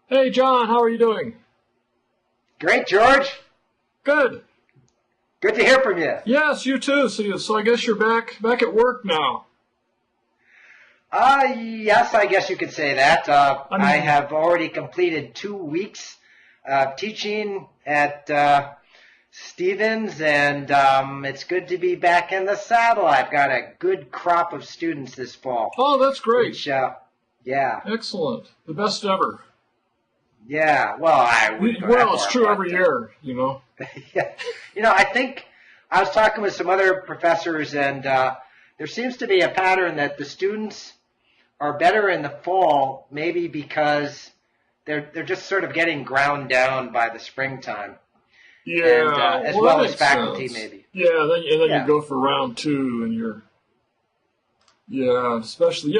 Hey, John, how are you doing? Great, George. Good. Good to hear from you. Yes, you too. So I guess you're back at work now. Yes, I guess you could say that. I have already completed 2 weeks teaching at Stevens, and it's good to be back in the saddle. I've got a good crop of students this fall. Oh, that's great. Which, yeah. Excellent. The best ever. Yeah, well, I wouldn't go that Well, it's far, true but, every year, you know. Yeah. I think I was talking with some other professors, and there seems to be a pattern that the students are better in the fall, maybe because they're just sort of getting ground down by the springtime. Yeah, And, as well, well that as makes faculty, sense. maybe. Yeah, then Yeah. you go for round two, and especially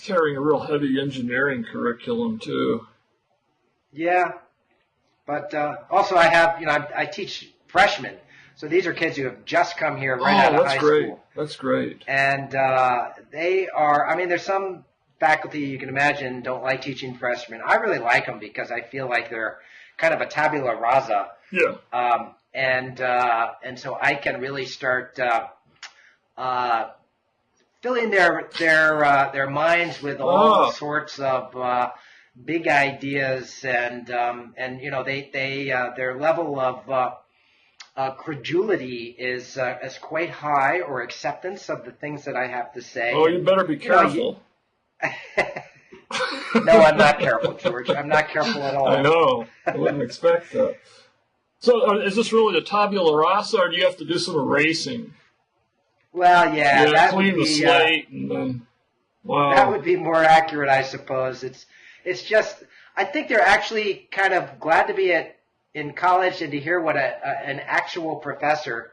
carrying a real heavy engineering curriculum too. Yeah, but also I have, I teach freshmen, so these are kids who have just come here right out of high school. That's great. And they are, there's some faculty you can imagine don't like teaching freshmen. I really like them because I feel like they're kind of a tabula rasa. Yeah. And so I can really start filling their minds with all sorts of big ideas, and their level of credulity is quite high, or acceptance of the things that I have to say. Oh, you better be careful. No, I'm not careful, George. I'm not careful at all. I know. I wouldn't expect that. So, is this really a tabula rasa, or do you have to do some erasing? Well, yeah, that clean would the be slate, and then that would be more accurate, I suppose. It's just, I think they're actually kind of glad to be in college and to hear what an actual professor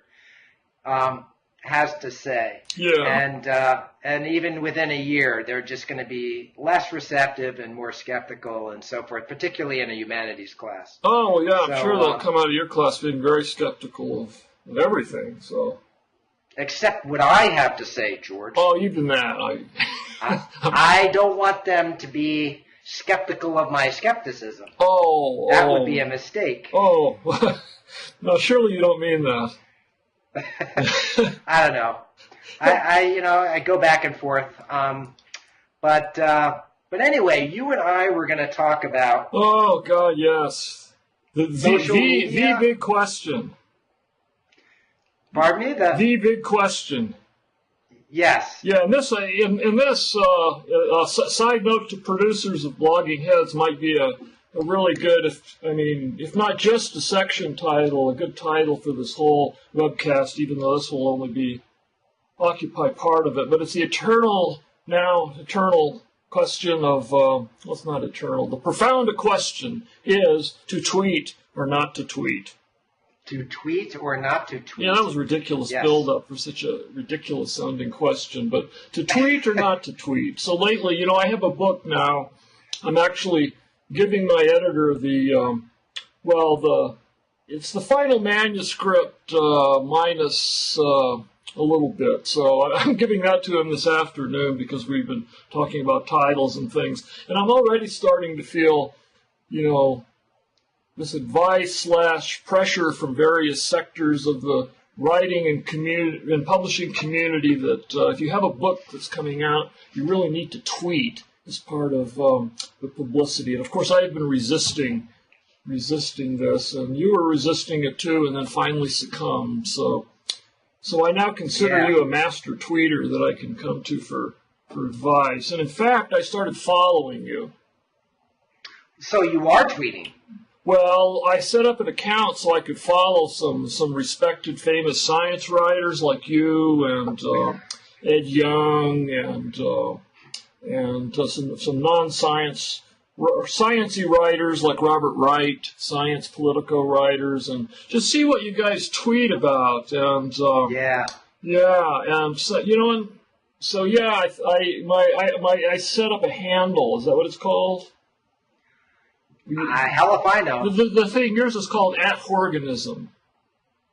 has to say. Yeah. And even within a year, they're just going to be less receptive and more skeptical and so forth, particularly in a humanities class. Oh, yeah, I'm So, sure they'll come out of your class being very skeptical of everything. So. Except what I have to say, George. Oh, even that. I don't want them to be skeptical of my skepticism. Oh. That would be a mistake. Oh. No, surely you don't mean that. I don't know. I go back and forth. But anyway, you and I were going to talk about. Oh God, yes. The big question. Pardon me. The big question. Yes. Yeah, and this side note to producers of Blogging Heads might be a really good, if not just a section title, a good title for this whole webcast, even though this will only occupy part of it. But it's the eternal question of, it's not eternal. The profound question is to tweet or not to tweet. To tweet or not to tweet? Yeah, that was a ridiculous build-up for such a ridiculous-sounding question. But to tweet or not to tweet. So lately, I have a book now. I'm actually giving my editor it's the final manuscript minus a little bit. So I'm giving that to him this afternoon because we've been talking about titles and things. And I'm already starting to feel, this advice / pressure from various sectors of the writing and publishing community that if you have a book that's coming out, you really need to tweet as part of the publicity. And of course, I have been resisting this, and you were resisting it too, and then finally succumbed. So I now consider you a master tweeter that I can come to for advice. And in fact, I started following you. So you are tweeting? Well, I set up an account so I could follow some respected, famous science writers like you and Ed Young and some non-science sciencey writers like Robert Wright, science Politico writers, and just see what you guys tweet about. And and so I set up a handle. Is that what it's called? Hell if I know. The thing, yours is called @Horganism.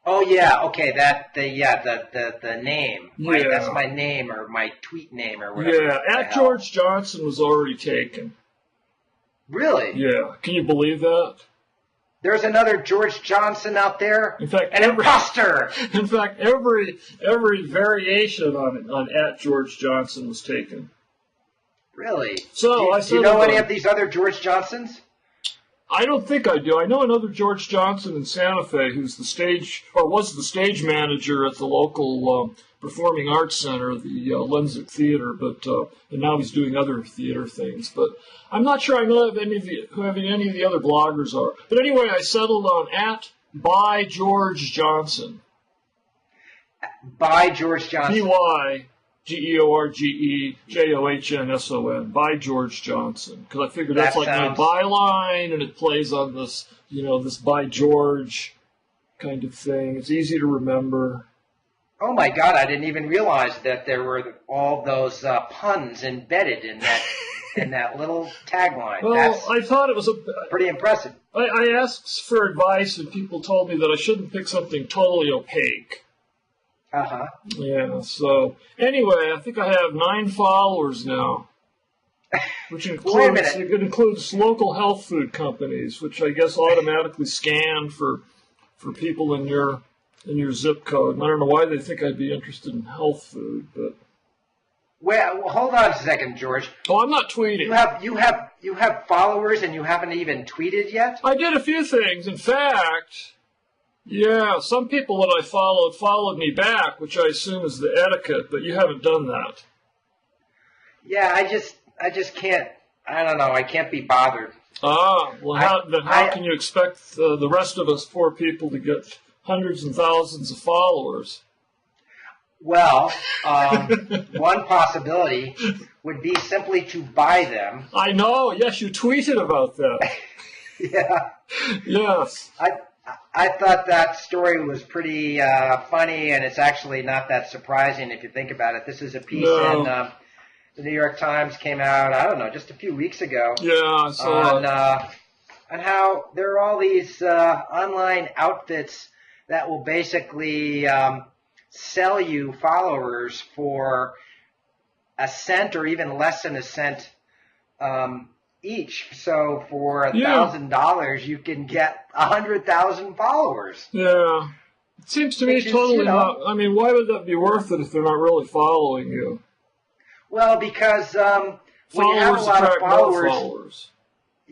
Oh yeah, okay. The name. Right? That's my name or my tweet name or whatever. Yeah, @George Johnson was already taken. Really? Yeah. Can you believe that? There's another George Johnson out there. In fact, an imposter. In fact, every variation on @George Johnson was taken. Really? So do you know any of these other George Johnsons? I don't think I do. I know another George Johnson in Santa Fe who's was the stage manager at the local Performing Arts Center, the Lensick Theater, and now he's doing other theater things. But I'm not sure I know who any of the other bloggers are. But anyway, I settled on @by George Johnson. By George Johnson. BYGEORGEJOHNSON, by George Johnson, because I figured that's like my byline, and it plays on this, this by George kind of thing. It's easy to remember. Oh my God! I didn't even realize that there were all those puns embedded in that little tagline. Well, I thought it was pretty impressive. I asked for advice, and people told me that I shouldn't pick something totally opaque. Uh-huh. Yeah, so anyway, I think I have 9 followers now, which includes local health food companies, which I guess automatically scan for people in your zip code. And I don't know why they think I'd be interested in health food, but well, hold on a second, George. Oh, I'm not tweeting. You have followers and you haven't even tweeted yet? I did a few things. In fact, yeah, some people that I followed me back, which I assume is the etiquette, but you haven't done that. Yeah, I just can't. I don't know. I can't be bothered. Ah, well, how can you expect the rest of us poor people to get hundreds and thousands of followers? Well, one possibility would be simply to buy them. I know. Yes, you tweeted about that. Yeah. Yes. I thought that story was pretty funny, and it's actually not that surprising if you think about it. This is a piece in the New York Times, came out, I don't know, just a few weeks ago. Yeah, on how there are all these online outfits that will basically sell you followers for a cent or even less than a cent each. So for $1,000, you can get 100,000 followers. Yeah. It seems to me totally not. I mean, why would that be worth it if they're not really following you? Well, because when you have a lot of followers.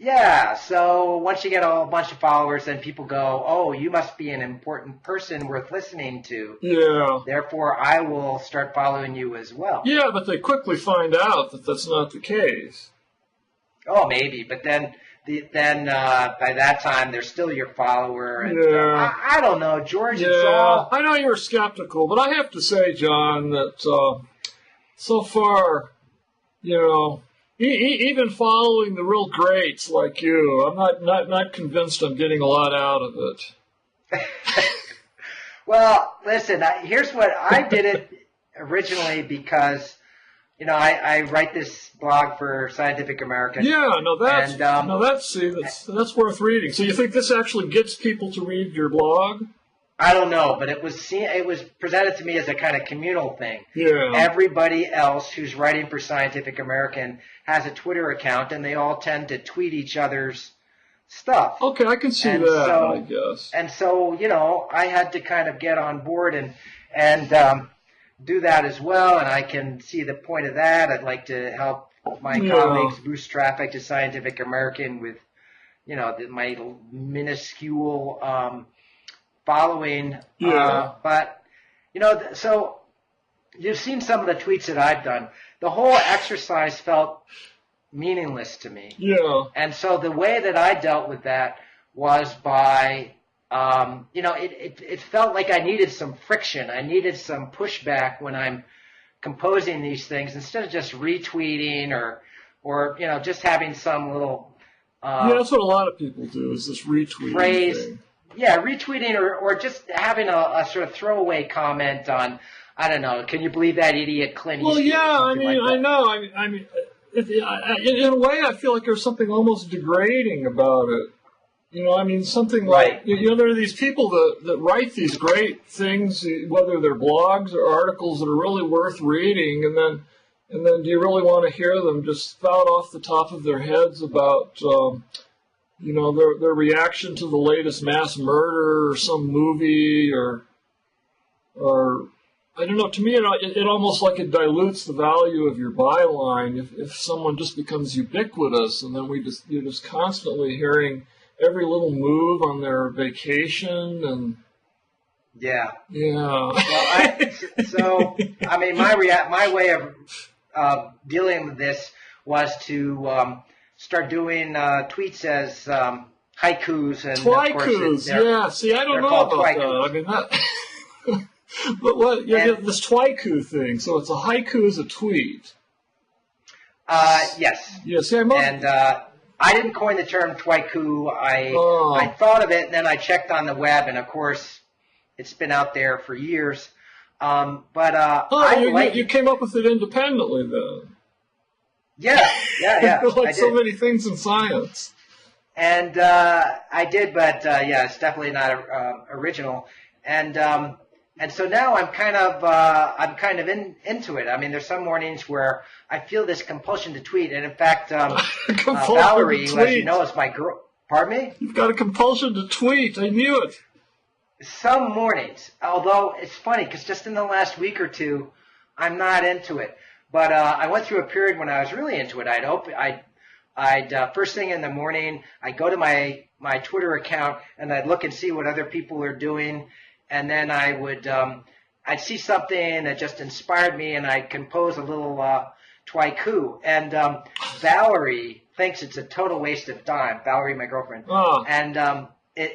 Yeah, so once you get a whole bunch of followers, then people go, oh, you must be an important person worth listening to. Yeah. Therefore, I will start following you as well. Yeah, but they quickly find out that that's not the case. Oh, maybe, but then by that time, they're still your follower. And, I don't know, George. Yeah, it's all... I know you were skeptical, but I have to say, John, that so far, even following the real greats like you, I'm not convinced I'm getting a lot out of it. Well, listen, here's what I did it originally because, I write this blog for Scientific American. Yeah, that's worth reading. So you think this actually gets people to read your blog? I don't know, but it was presented to me as a kind of communal thing. Yeah. Everybody else who's writing for Scientific American has a Twitter account, and they all tend to tweet each other's stuff. Okay, I can see that, I guess. And so, I had to kind of get on board and do that as well, and I can see the point of that. I'd like to help my colleagues boost traffic to Scientific American with, my minuscule following. Yeah. But, so you've seen some of the tweets that I've done. The whole exercise felt meaningless to me. Yeah. And so the way that I dealt with that was by, it felt like I needed some friction. I needed some pushback when I'm composing these things instead of just retweeting or just having some little that's what a lot of people do is this retweeting phrase. thing. Yeah, retweeting or just having a sort of throwaway comment on, I don't know, can you believe that idiot Clint Eastwood? Well, yeah, I know. I mean, in a way, I feel like there's something almost degrading about it. Something like, there are these people that write these great things, whether they're blogs or articles that are really worth reading, and then, And then do you really want to hear them just spout off the top of their heads about, their reaction to the latest mass murder or some movie or I don't know. To me, it almost like it dilutes the value of your byline if someone just becomes ubiquitous, and then you're just constantly hearing every little move on their vacation and. Yeah. Yeah. Well, my way of dealing with this was to start doing tweets as haikus and twikus. Yeah. See, I don't know about that. I mean that. But what? Yeah, this twiku thing. So it's a haiku is a tweet. Yes. Yeah. See, I didn't coin the term twiku. I thought of it, and then I checked on the web, and of course, it's been out there for years. You came up with it independently, then. Yeah. Like so many things in science. And I did, but it's definitely not original. And so now I'm kind of into it. I mean, there's some mornings where I feel this compulsion to tweet, and in fact, Valerie, who, as you know, is my girl. Pardon me? You've got a compulsion to tweet. I knew it. Some mornings, although it's funny because just in the last week or two, I'm not into it. But I went through a period when I was really into it. I'd first thing in the morning, I'd go to my Twitter account and I'd look and see what other people are doing. And then I'd see something that just inspired me, and I'd compose a little twiku. And Valerie thinks it's a total waste of time. Valerie, my girlfriend,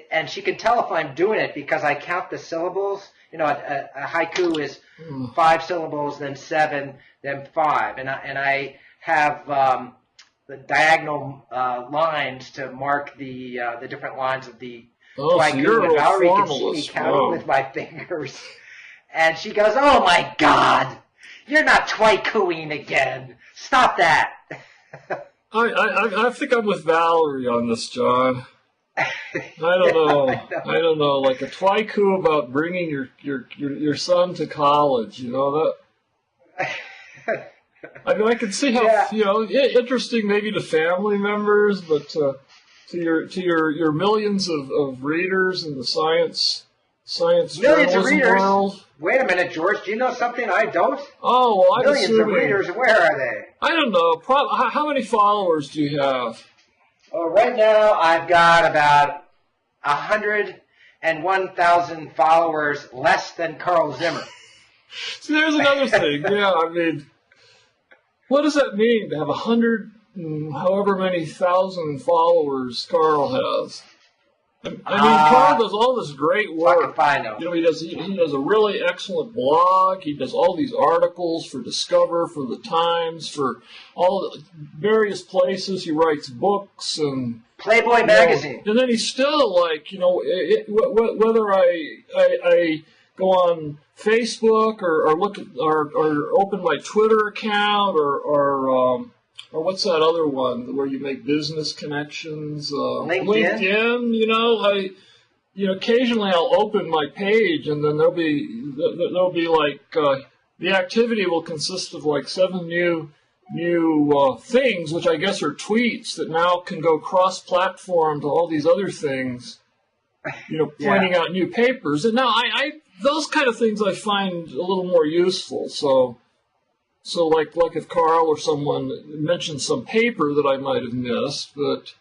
and she can tell if I'm doing it because I count the syllables. You know, a haiku is 5 syllables, then 7, then 5, and I have the diagonal lines to mark the different lines of the. Oh, so you're a Valerie formalist. can see me counting with my fingers. And she goes, "Oh, my God, you're not twaikuing again. Stop that." I think I'm with Valerie on this, John. I don't know. Like a twiku about bringing your son to college, you know that. I mean, I can see how interesting maybe to family members, but to your millions of readers in the science millions of readers. World. Wait a minute, George. Do you know something I don't? Oh, well, I'm millions assuming, of readers. Where are they? I don't know. How many followers do you have? Well, right now I've got about 101,000 followers, less than Carl Zimmer. See, there's another thing. Yeah, I mean, what does that mean to have 100, however many thousand followers Carl has? I mean, Carl does all this great work. You know, he does a really excellent blog. He does all these articles for Discover, for the Times, for all the various places. He writes books and Playboy magazine. And then he's still like, whether I go on Facebook or look at or open my Twitter account or what's that other one where you make business connections? LinkedIn. Occasionally I'll open my page and then there'll be like the activity will consist of like 7 new things, which I guess are tweets that now can go cross-platform to all these other things. Pointing out new papers, and now I those kind of things I find a little more useful. So like if Carl or someone mentioned some paper that I might have missed, but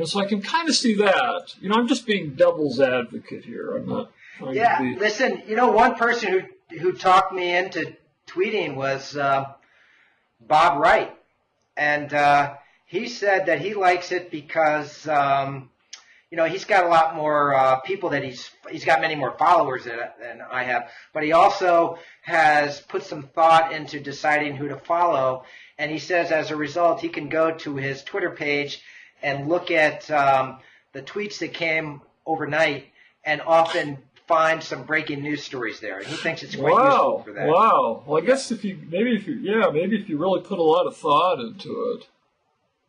so I can kind of see that. I'm just being devil's advocate here. I'm not trying to be. Listen, one person who talked me into tweeting was Bob Wright, and he said that he likes it because he's got a lot more people that he's got many more followers than I have, but he also has put some thought into deciding who to follow, and he says as a result he can go to his Twitter page and look at the tweets that came overnight and often find some breaking news stories there, and he thinks it's quite useful for that. Wow. Well, I guess if you really put a lot of thought into it.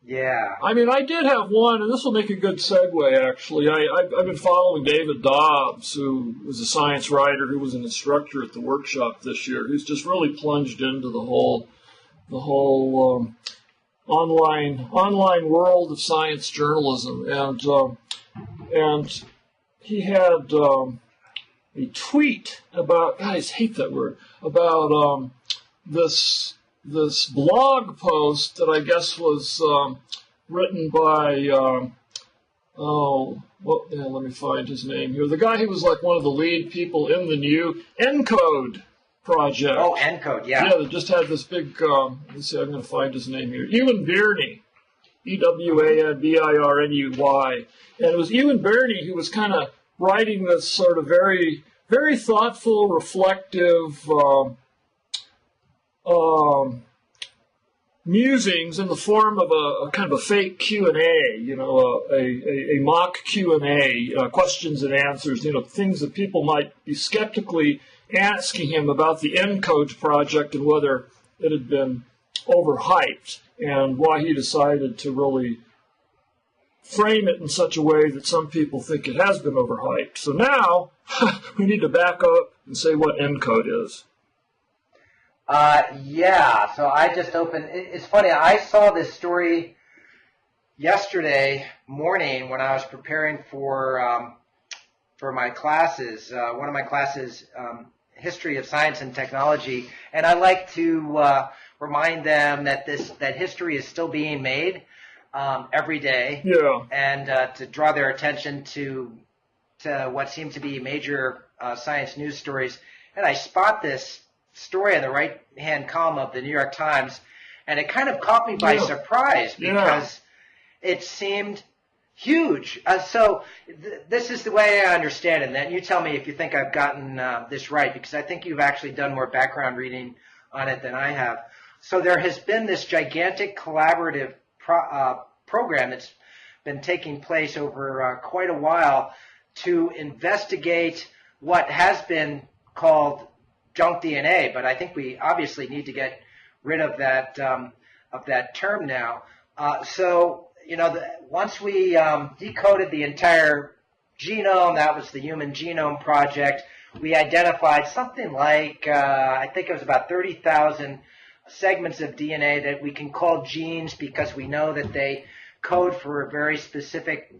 Yeah. I mean, I did have one, and this will make a good segue, actually. I've been following David Dobbs, who was a science writer who was an instructor at the workshop this year, who's just really plunged into the whole online world of science journalism, and he had a tweet about, guys hate that word, about this blog post that I guess was written by let me find his name here. The guy who was like one of the lead people in the new ENCODE project. Oh, ENCODE, yeah. Yeah, that just had this big, let's see, I'm going to find his name here. Ewan Birney, Ewanbirney. And it was Ewan Birney who was kind of writing this sort of very, very thoughtful, reflective musings in the form of a kind of a fake Q&A, a mock Q&A, questions and answers, things that people might be skeptically asking him about the ENCODE project and whether it had been overhyped and why he decided to really frame it in such a way that some people think it has been overhyped. So now we need to back up and say what ENCODE is. Yeah, so I just opened, it's funny, I saw this story yesterday morning when I was preparing for my classes, one of my classes, History of Science and Technology, and I like to remind them that history is still being made every day, and to draw their attention to what seem to be major science news stories. And I spot this story in the right-hand column of the New York Times, and it kind of caught me by surprise because it seemed huge. So this is the way I understand it. And then you tell me if you think I've gotten this right, because I think you've actually done more background reading on it than I have. So there has been this gigantic collaborative program that's been taking place over quite a while to investigate what has been called junk DNA, but I think we obviously need to get rid of that term now. Once we decoded the entire genome, that was the Human Genome Project, we identified something like, I think it was about 30,000 segments of DNA that we can call genes because we know that they code for very specific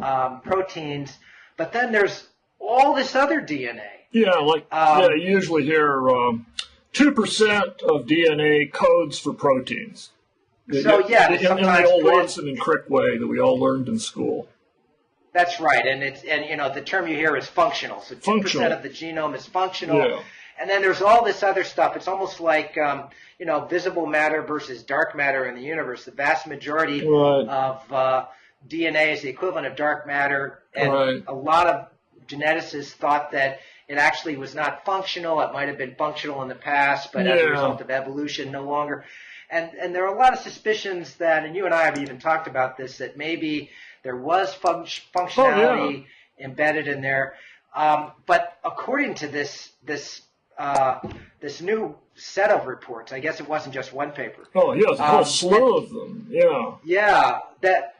proteins. But then there's all this other DNA. Yeah, you usually hear 2% of DNA codes for proteins. So in the old Watson and Crick way that we all learned in school. That's right, and the term you hear is functional. So 2% of the genome is functional, and then there's all this other stuff. It's almost like visible matter versus dark matter in the universe. The vast majority of DNA is the equivalent of dark matter, and a lot of geneticists thought that it actually was not functional. It might have been functional in the past, but as a result of evolution, no longer. And there are a lot of suspicions that, and you and I have even talked about this, that maybe there was functionality embedded in there. But according to this new set of reports, I guess it wasn't just one paper. Oh, yeah, it's a whole slew of them. Yeah. Yeah, that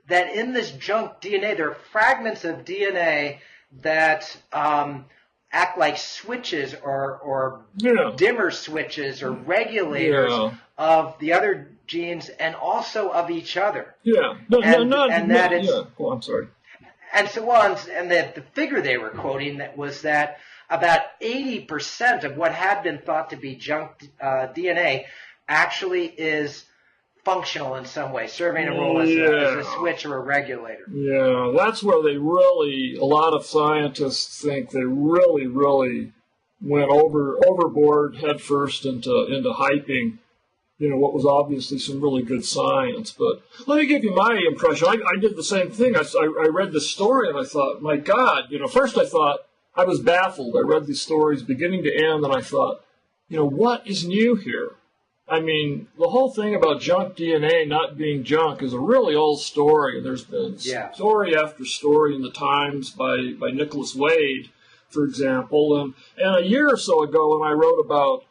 in this junk DNA, there are fragments of DNA that act like switches or dimmer switches or regulators of the other genes and also of each other. Yeah. Oh, I'm sorry. And so on. And the figure they were quoting was that about 80% of what had been thought to be junk DNA actually is functional in some way, serving a role as a switch or a regulator. Yeah, that's where a lot of scientists think they really went overboard headfirst into hyping, what was obviously some really good science. But let me give you my impression. I did the same thing. I read this story and I thought, my God, first I thought I was baffled. I read these stories beginning to end and I thought, what is new here? I mean, the whole thing about junk DNA not being junk is a really old story. There's been story after story in the Times by Nicholas Wade, for example. And a year or so ago when I wrote about,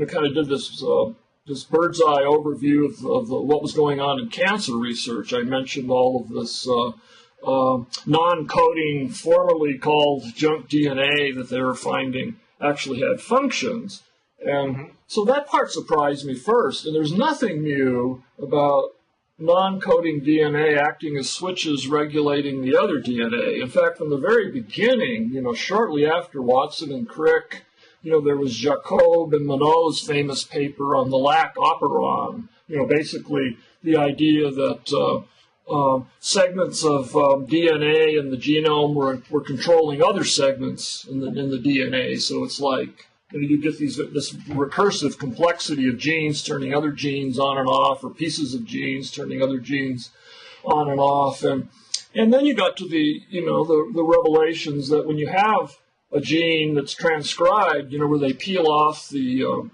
kind of did this bird's eye overview of what was going on in cancer research, I mentioned all of this non-coding, formerly called junk DNA that they were finding actually had functions. And So that part surprised me first, and there's nothing new about non-coding DNA acting as switches regulating the other DNA. In fact, from the very beginning, shortly after Watson and Crick, there was Jacob and Monod's famous paper on the lac operon, basically the idea that segments of DNA in the genome were controlling other segments in the DNA. So it's like you get this recursive complexity of genes turning other genes on and off, or pieces of genes turning other genes on and off, and then you got to the revelations that when you have a gene that's transcribed, where they peel off the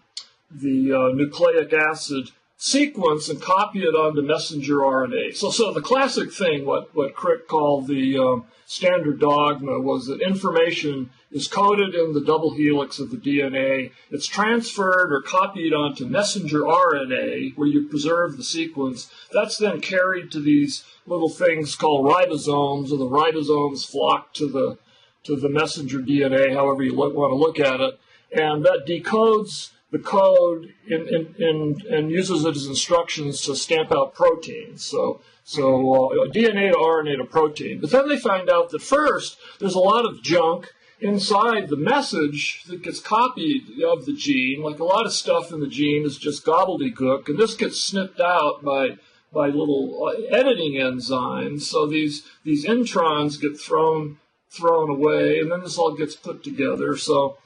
nucleic acid sequence and copy it onto messenger RNA. So the classic thing, what Crick called the standard dogma, was that information is coded in the double helix of the DNA. It's transferred or copied onto messenger RNA, where you preserve the sequence. That's then carried to these little things called ribosomes, and the ribosomes flock to the messenger DNA, however you want to look at it, and that decodes the code and uses it as instructions to stamp out proteins. So DNA to RNA to protein. But then they find out that first there's a lot of junk inside the message that gets copied of the gene. Like a lot of stuff in the gene is just gobbledygook, and this gets snipped out by little editing enzymes. So these introns get thrown away, and then this all gets put together. So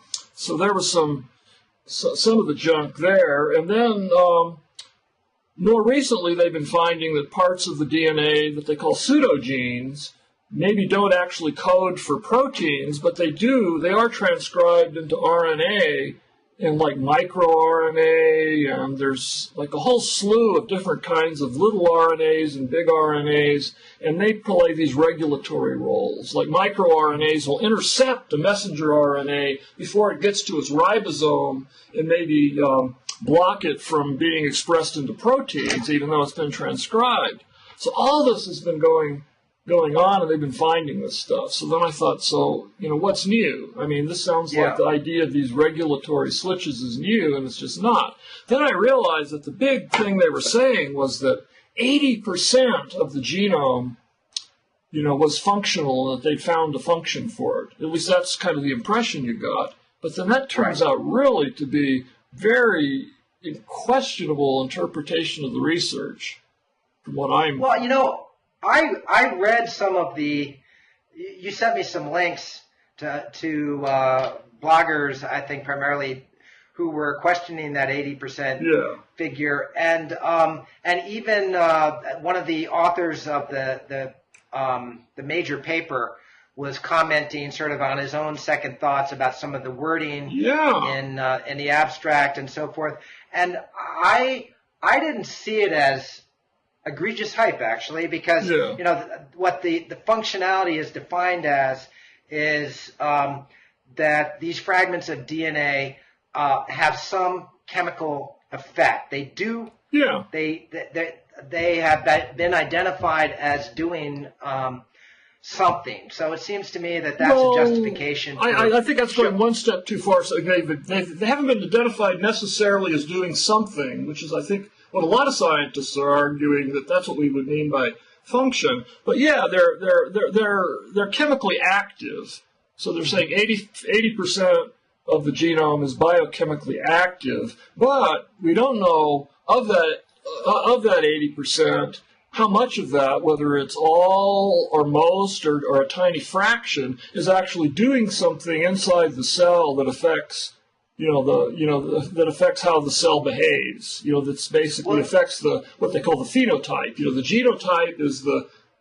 there was some of the junk there, and then more recently they've been finding that parts of the DNA that they call pseudogenes maybe don't actually code for proteins, but they are transcribed into RNA and like microRNA, and there's like a whole slew of different kinds of little RNAs and big RNAs, and they play these regulatory roles. Like microRNAs will intercept a messenger RNA before it gets to its ribosome and maybe block it from being expressed into proteins, even though it's been transcribed. So all this has been going on, and they've been finding this stuff. So then I thought, what's new? I mean, this sounds like the idea of these regulatory switches is new, and it's just not. Then I realized that the big thing they were saying was that 80% of the genome, was functional, and that they'd found a function for it. At least that's kind of the impression you got. But then that turns out really to be very questionable interpretation of the research, from what I'm... Well, I read some of the. You sent me some links to bloggers, I think primarily, who were questioning that 80% figure, and even one of the authors of the major paper was commenting sort of on his own second thoughts about some of the wording in the abstract and so forth, and I didn't see it as egregious hype, actually, because what the functionality is defined as is that these fragments of DNA have some chemical effect. They do. Yeah. They have been identified as doing something. So it seems to me that that's a justification. I think that's going one step too far. So they haven't been identified necessarily as doing something, which is, I think, what a lot of scientists are arguing, that that's what we would mean by function. But yeah, they're chemically active. So they're saying 80% of the genome is biochemically active, but we don't know of that 80%, how much of that, whether it's all or most or a tiny fraction, is actually doing something inside the cell that affects that affects how the cell behaves. That's basically affects what they call the phenotype. The genotype is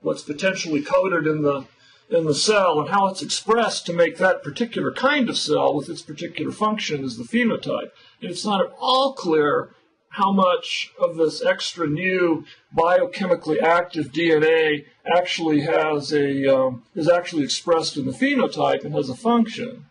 what's potentially coded in the cell, and how it's expressed to make that particular kind of cell with its particular function is the phenotype. And it's not at all clear how much of this extra new biochemically active DNA actually is actually expressed in the phenotype and has a function.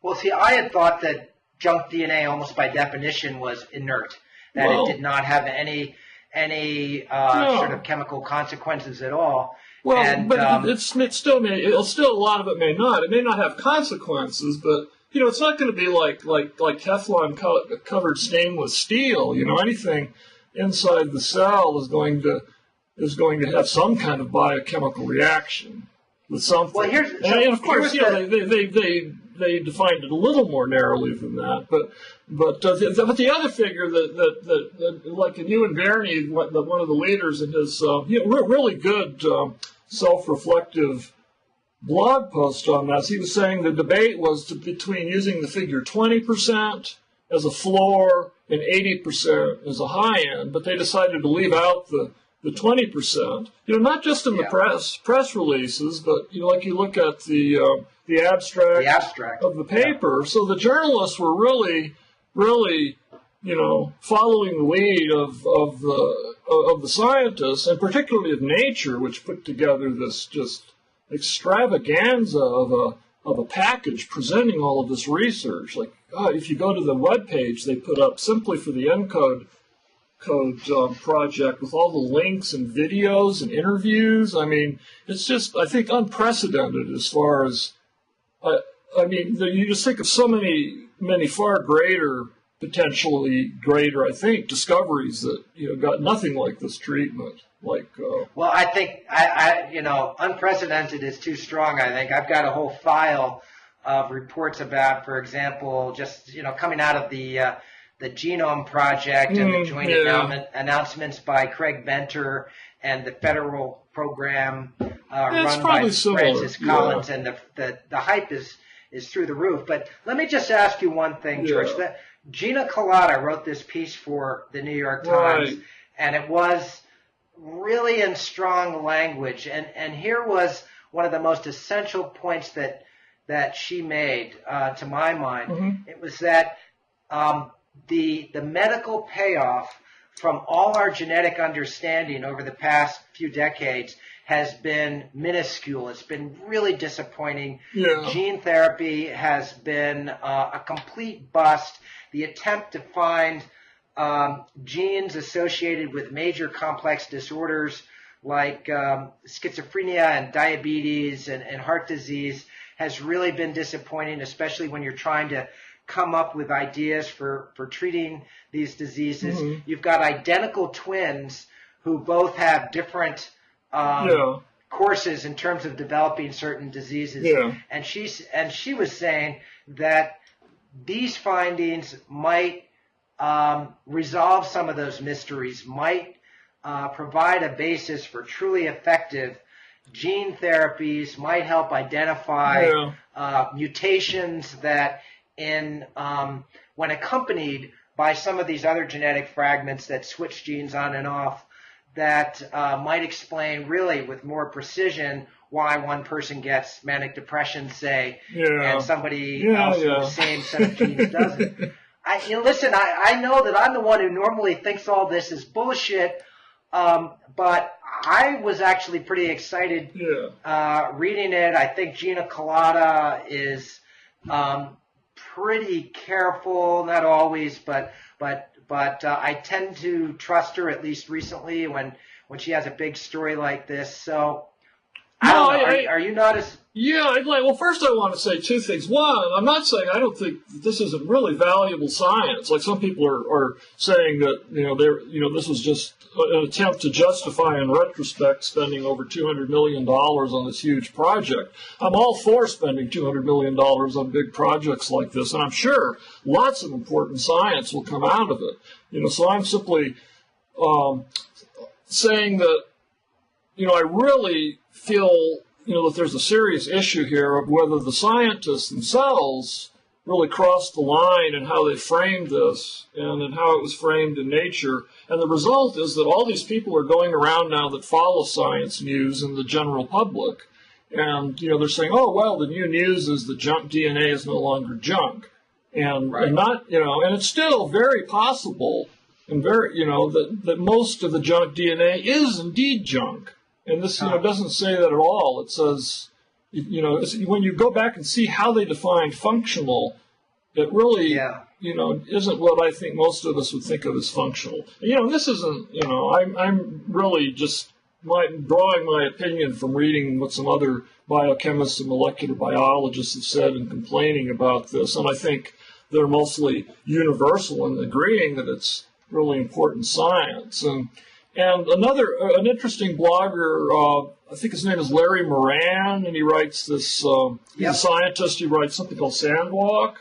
Well, see, I had thought that junk DNA, almost by definition, was inert, that it did not have any sort of chemical consequences at all. Well, but it'll still a lot of it may not. It may not have consequences, but it's not going to be like Teflon covered stainless steel. Anything inside the cell is going to have some kind of biochemical reaction with something. Well, and of course, they defined it a little more narrowly than that. But the other figure that like in Ewan Barney, one of the leaders in his really good self-reflective blog post on this, he was saying the debate was between using the figure 20% as a floor and 80% as a high end, but they decided to leave out the 20%. Not just in the press releases, but like you look at the abstract of the paper. Yeah. So the journalists were really following the lead of the scientists, and particularly of Nature, which put together this just extravaganza of a package presenting all of this research. Like, if you go to the web page they put up simply for the ENCODE project, with all the links and videos and interviews, I mean, it's just, I think, unprecedented as far as, you just think of so many far greater, potentially greater, I think, discoveries that, got nothing like this treatment. Well, I think, unprecedented is too strong, I think. I've got a whole file of reports about, for example, just, coming out of the Genome Project and the joint announcements by Craig Venter and the federal program run by Francis Collins, and the hype is through the roof. But let me just ask you one thing, George. Gina Kolata wrote this piece for the New York Times, and it was really in strong language. And here was one of the most essential points that she made, to my mind. Mm-hmm. It was that the medical payoff from all our genetic understanding over the past few decades has been minuscule. It's been really disappointing. Yeah. Gene therapy has been a complete bust. The attempt to find genes associated with major complex disorders like schizophrenia and diabetes and heart disease has really been disappointing, especially when you're trying to come up with ideas for treating these diseases. Mm-hmm. You've got identical twins who both have different courses in terms of developing certain diseases. Yeah. And she was saying that these findings might resolve some of those mysteries, might provide a basis for truly effective gene therapies, might help identify mutations that when accompanied by some of these other genetic fragments that switch genes on and off, that might explain really with more precision why one person gets manic depression, say, and somebody else with the same set of genes doesn't. Listen, I know that I'm the one who normally thinks all this is bullshit, but I was actually pretty excited reading it. I think Gina Kolata is pretty careful, not always, but I tend to trust her, at least recently, when she has a big story like this. So, I don't know. Are you not as... Yeah, well, first I want to say two things. One, I'm not saying I don't think this isn't really valuable science. Like some people are saying that, this was just an attempt to justify in retrospect spending over $200 million on this huge project. I'm all for spending $200 million on big projects like this, and I'm sure lots of important science will come out of it. So I'm simply saying that, I really feel that there's a serious issue here of whether the scientists themselves really crossed the line in how they framed this and in how it was framed in Nature. And the result is that all these people are going around now that follow science news in the general public. And, they're saying, oh, well, the new news is that junk DNA is no longer junk. And not, and it's still very possible and very, that most of the junk DNA is indeed junk. And this, doesn't say that at all. It says, when you go back and see how they define functional, it really, isn't what I think most of us would think of as functional. This isn't, I'm really just drawing my opinion from reading what some other biochemists and molecular biologists have said and complaining about this, and I think they're mostly universal in agreeing that it's really important science. And an interesting blogger, I think his name is Larry Moran, and he writes this, he's a scientist, he writes something called Sandwalk.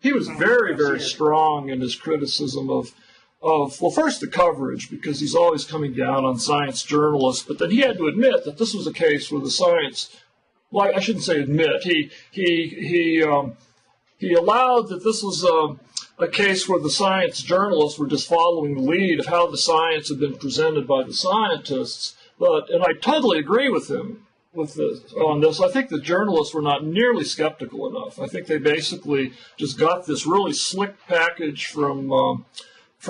He was very, very strong in his criticism of well, first the coverage, because he's always coming down on science journalists, but then he had to admit that this was a case where the science, well, I shouldn't say admit, he allowed that this was a case where the science journalists were just following the lead of how the science had been presented by the scientists. And I totally agree with him on this. I think the journalists were not nearly skeptical enough. I think they basically just got this really slick package from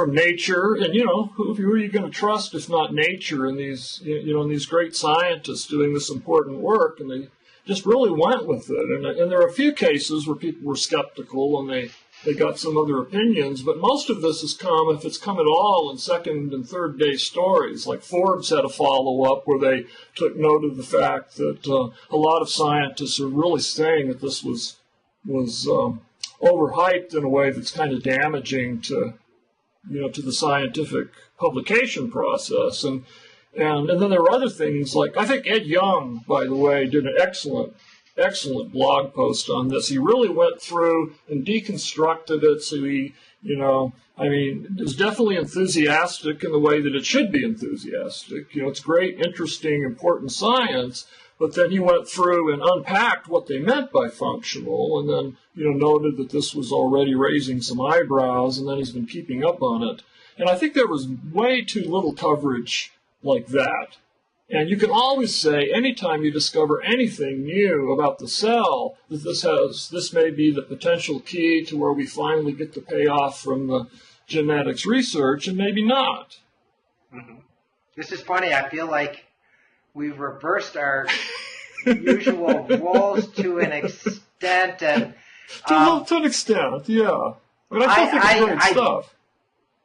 nature, and who are you going to trust if not nature and these and these great scientists doing this important work? And they just really went with it. And there are a few cases where people were skeptical and they got some other opinions, but most of this has come, if it's come at all, in second and third day stories. Like Forbes had a follow-up where they took note of the fact that a lot of scientists are really saying that this was overhyped in a way that's kind of damaging to the scientific publication process. And then there were other things, like I think Ed Young, by the way, did an excellent blog post on this. He really went through and deconstructed it. So he, is definitely enthusiastic in the way that it should be enthusiastic. It's great, interesting, important science. But then he went through and unpacked what they meant by functional, and then, noted that this was already raising some eyebrows, and then he's been keeping up on it. And I think there was way too little coverage like that. And you can always say, anytime you discover anything new about the cell, that this may be the potential key to where we finally get the payoff from the genetics research, and maybe not. Mm-hmm. This is funny. I feel like we've reversed our usual roles to an extent, and to an extent, yeah. But I still think it's great stuff.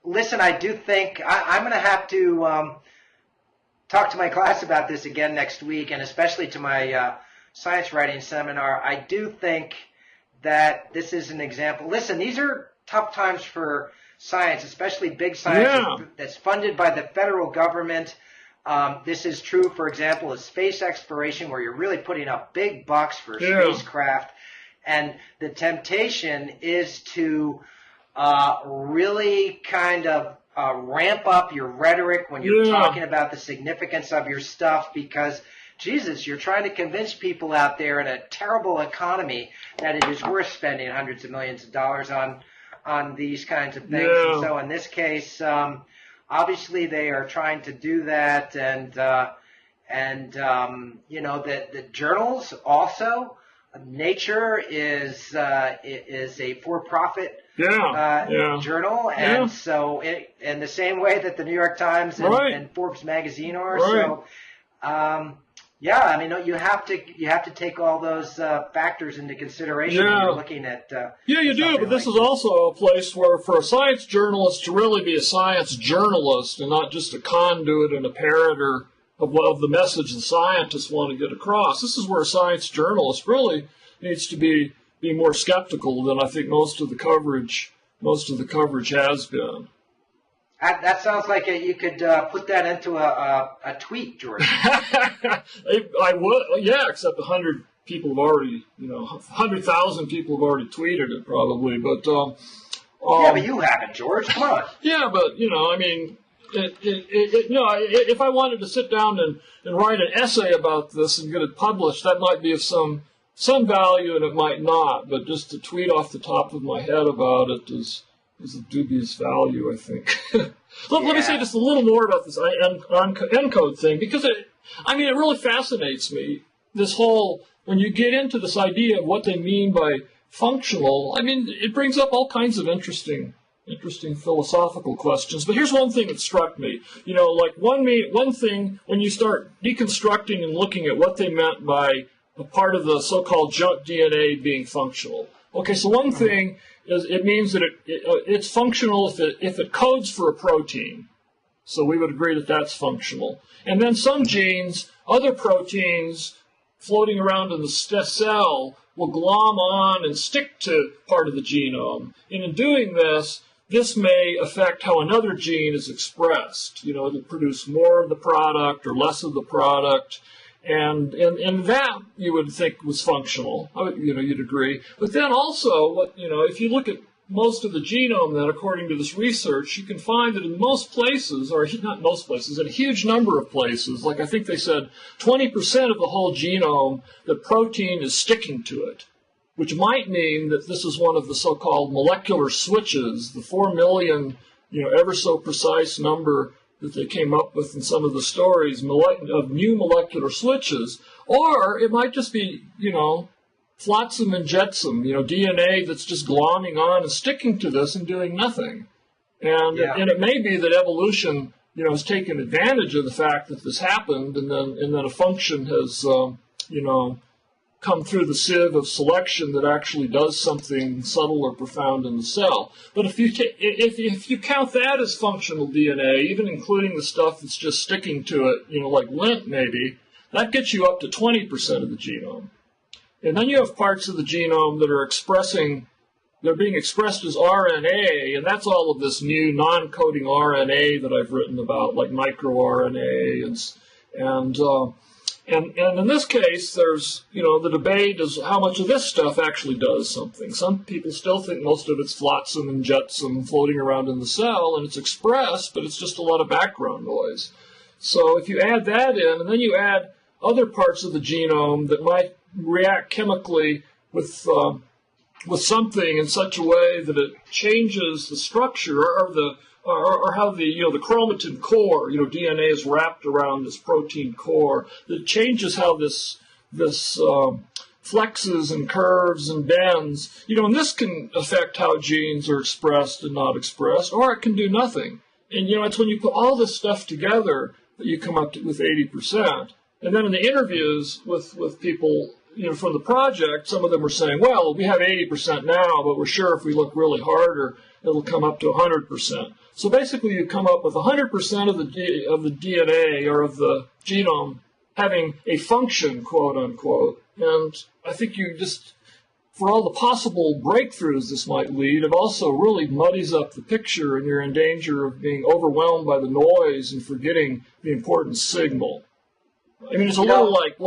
Listen, I do think I'm going to have to talk to my class about this again next week, and especially to my science writing seminar. I do think that this is an example. Listen, these are tough times for science, especially big science that's funded by the federal government. This is true, for example, of space exploration, where you're really putting up big bucks for spacecraft. And the temptation is to really kind of ramp up your rhetoric when you're talking about the significance of your stuff, because, Jesus, you're trying to convince people out there in a terrible economy that it is worth spending hundreds of millions of dollars on these kinds of things. And so in this case, obviously, they are trying to do that, and the journals also. Nature is a for-profit journal, and so in the same way that the New York Times and Forbes magazine are. So, you have to take all those factors into consideration when you're looking at. You do, but this is also a place where, for a science journalist to really be a science journalist and not just a conduit and a parroter of the message the scientists want to get across, this is where a science journalist really needs to be more skeptical than I think most of the coverage has been. That sounds like you could put that into a tweet, George. I would, except 100 people have already, 100,000 people have already tweeted it probably, but but you haven't, George. Come on. Yeah, but if I wanted to sit down and write an essay about this and get it published, that might be of some value, and it might not. But just to tweet off the top of my head about it is of dubious value, I think. Let me say just a little more about this ENCODE thing, because it really fascinates me. This whole, when you get into this idea of what they mean by functional, it brings up all kinds of interesting philosophical questions. But here's one thing that struck me. One thing, when you start deconstructing and looking at what they meant by a part of the so-called junk DNA being functional. Okay, so one thing is it means that it's functional if it codes for a protein. So we would agree that that's functional. And then some genes, other proteins floating around in the cell will glom on and stick to part of the genome. And in doing this, this may affect how another gene is expressed. You know, it'll produce more of the product or less of the product. And that you would think was functional. You know, you'd agree. But then also, if you look at most of the genome, then according to this research, you can find that in most places, or not most places, in a huge number of places, like I think they said 20% of the whole genome, the protein is sticking to it, which might mean that this is one of the so-called molecular switches, the 4 million, ever so precise number that they came up with in some of the stories of new molecular switches. Or it might just be, flotsam and jetsam, DNA that's just glomming on and sticking to this and doing nothing. And it may be that evolution, has taken advantage of the fact that this happened, and then a function has, come through the sieve of selection that actually does something subtle or profound in the cell. But if you count that as functional DNA, even including the stuff that's just sticking to it, like lint maybe, that gets you up to 20% of the genome. And then you have parts of the genome that are they're being expressed as RNA, and that's all of this new non-coding RNA that I've written about, like microRNA. And in this case, there's, the debate is how much of this stuff actually does something. Some people still think most of it's flotsam and jetsam floating around in the cell, and it's expressed, but it's just a lot of background noise. So if you add that in, and then you add other parts of the genome that might react chemically with something in such a way that it changes the structure or how the chromatin core, DNA is wrapped around this protein core, that changes how this flexes and curves and bends, and this can affect how genes are expressed and not expressed, or it can do nothing. And it's when you put all this stuff together that you come up with 80%. And then in the interviews with people, from the project, some of them were saying, well, we have 80% now, but we're sure if we look really harder, it'll come up to 100%. So basically you come up with 100% of the DNA or of the genome having a function, quote unquote. And I think you just, for all the possible breakthroughs this might lead, it also really muddies up the picture, and you're in danger of being overwhelmed by the noise and forgetting the important signal. I mean, it's a little like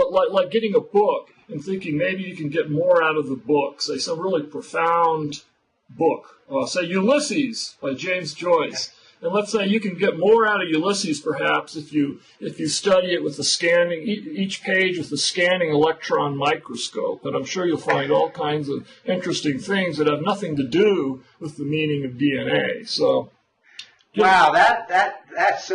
getting a book and thinking maybe you can get more out of the book, say some really profound book, say Ulysses by James Joyce. And let's say you can get more out of Ulysses perhaps if you study it with the scanning, each page with the scanning electron microscope. And I'm sure you'll find all kinds of interesting things that have nothing to do with the meaning of DNA. So, wow, that's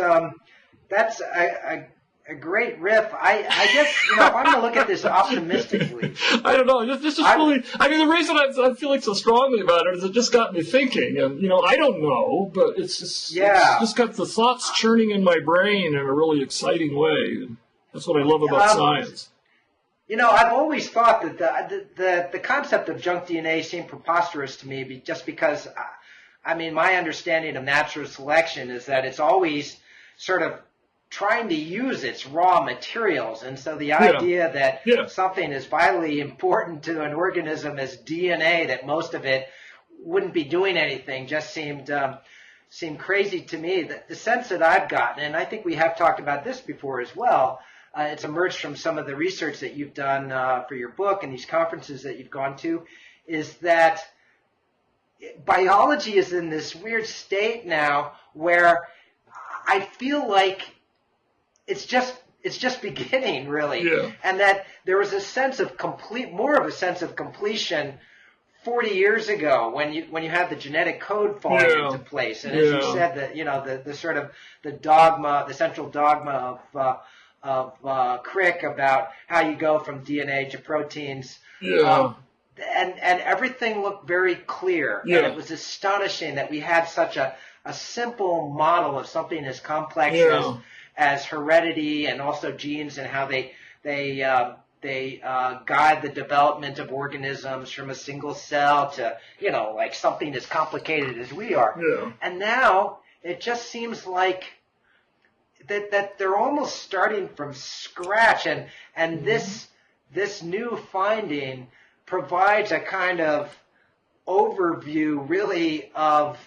a great riff. I guess, if I'm going to look at this optimistically. I don't know. This is really, the reason I'm feeling so strongly about it is it just got me thinking. And, I don't know, but it's just got the thoughts churning in my brain in a really exciting way. And that's what I love about science. I've always thought that the concept of junk DNA seemed preposterous to me just because, my understanding of natural selection is that it's always sort of trying to use its raw materials. And so the idea that something is vitally important to an organism as DNA, that most of it wouldn't be doing anything, just seemed crazy to me. The sense that I've gotten, and I think we have talked about this before as well, it's emerged from some of the research that you've done for your book and these conferences that you've gone to, is that biology is in this weird state now where I feel like it's just beginning, really, and that there was a sense of more of a sense of completion 40 years ago when you had the genetic code falling into place, and as you said, that the sort of the dogma, the central dogma of Crick about how you go from DNA to proteins, and everything looked very clear, and it was astonishing that we had such a simple model of something as complex as heredity and also genes and how they guide the development of organisms from a single cell to, like something as complicated as we are. And now it just seems like that they're almost starting from scratch, and this new finding provides a kind of overview, really, of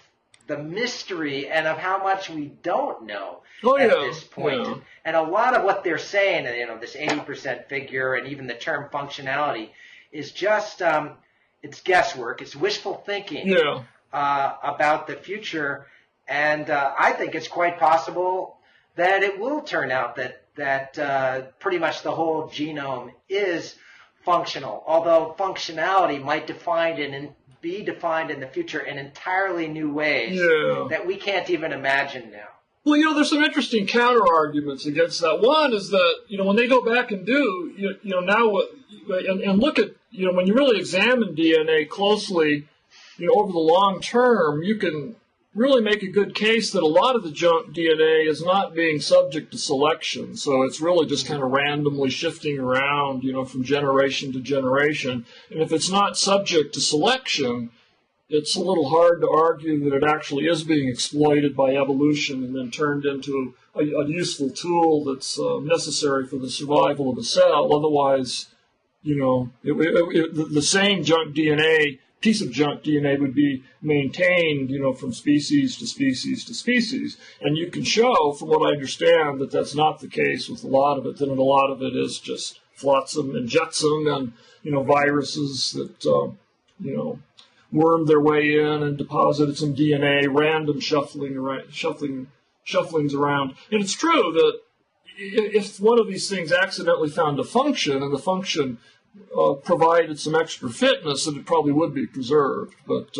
the mystery and of how much we don't know at this point. Yeah. And a lot of what they're saying, this 80% figure and even the term functionality, is just it's guesswork. It's wishful thinking about the future. And I think it's quite possible that it will turn out that pretty much the whole genome is functional, although functionality might be defined in the future in entirely new ways that we can't even imagine now. Well, there's some interesting counter-arguments against that. One is that, when they go back and do, now, and look at, when you really examine DNA closely, over the long term, you can really make a good case that a lot of the junk DNA is not being subject to selection. So it's really just kind of randomly shifting around, from generation to generation. And if it's not subject to selection, it's a little hard to argue that it actually is being exploited by evolution and then turned into a useful tool that's necessary for the survival of a cell. Otherwise, the same junk DNA, piece of junk DNA would be maintained, from species to species to species. And you can show, from what I understand, that that's not the case with a lot of it, that a lot of it is just flotsam and jetsam and, viruses that, wormed their way in and deposited some DNA, random shufflings around. And it's true that if one of these things accidentally found a function and the function provided some extra fitness, then it probably would be preserved. But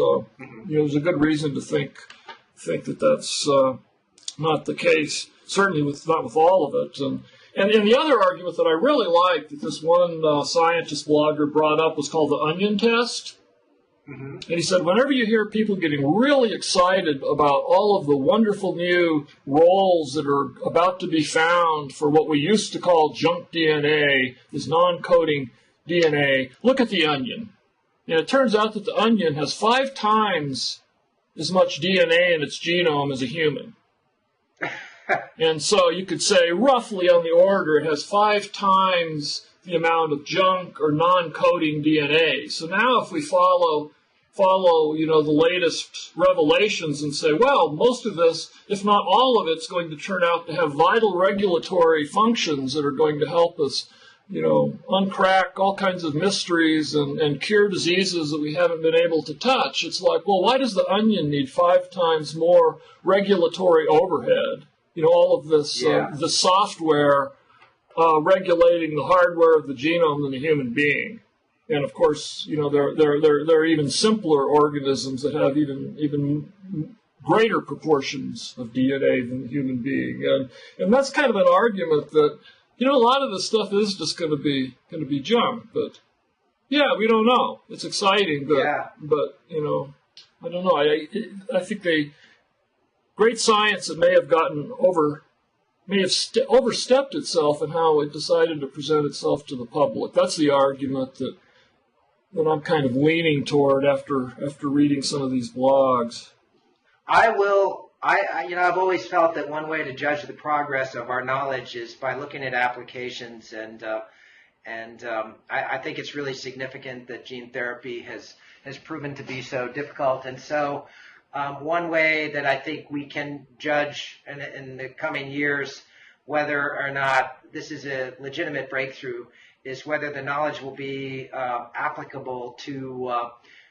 there's a good reason to think that that's not the case. Certainly, not with all of it. And the other argument that I really liked that this one scientist blogger brought up was called the onion test. And he said, whenever you hear people getting really excited about all of the wonderful new roles that are about to be found for what we used to call junk DNA, this non-coding DNA, look at the onion. And it turns out that the onion has 5 times as much DNA in its genome as a human. And so you could say roughly on the order it has 5 times the amount of junk or non-coding DNA. So now if we follow the latest revelations and say, well, most of this, if not all of it's going to turn out to have vital regulatory functions that are going to help us, uncrack all kinds of mysteries and cure diseases that we haven't been able to touch. It's like, well, why does the onion need 5 times more regulatory overhead? All of this, the software regulating the hardware of the genome than the human being. And of course, there are even simpler organisms that have even greater proportions of DNA than the human being. And that's kind of an argument that, a lot of this stuff is just going to be junk. But yeah, we don't know. It's exciting, but I don't know. I think great science that may have overstepped itself in how it decided to present itself to the public. That's the argument that I'm kind of leaning toward after reading some of these blogs. I've always felt that one way to judge the progress of our knowledge is by looking at applications, and I think it's really significant that gene therapy has proven to be so difficult. And so one way that I think we can judge in the coming years whether or not this is a legitimate breakthrough is whether the knowledge will be applicable to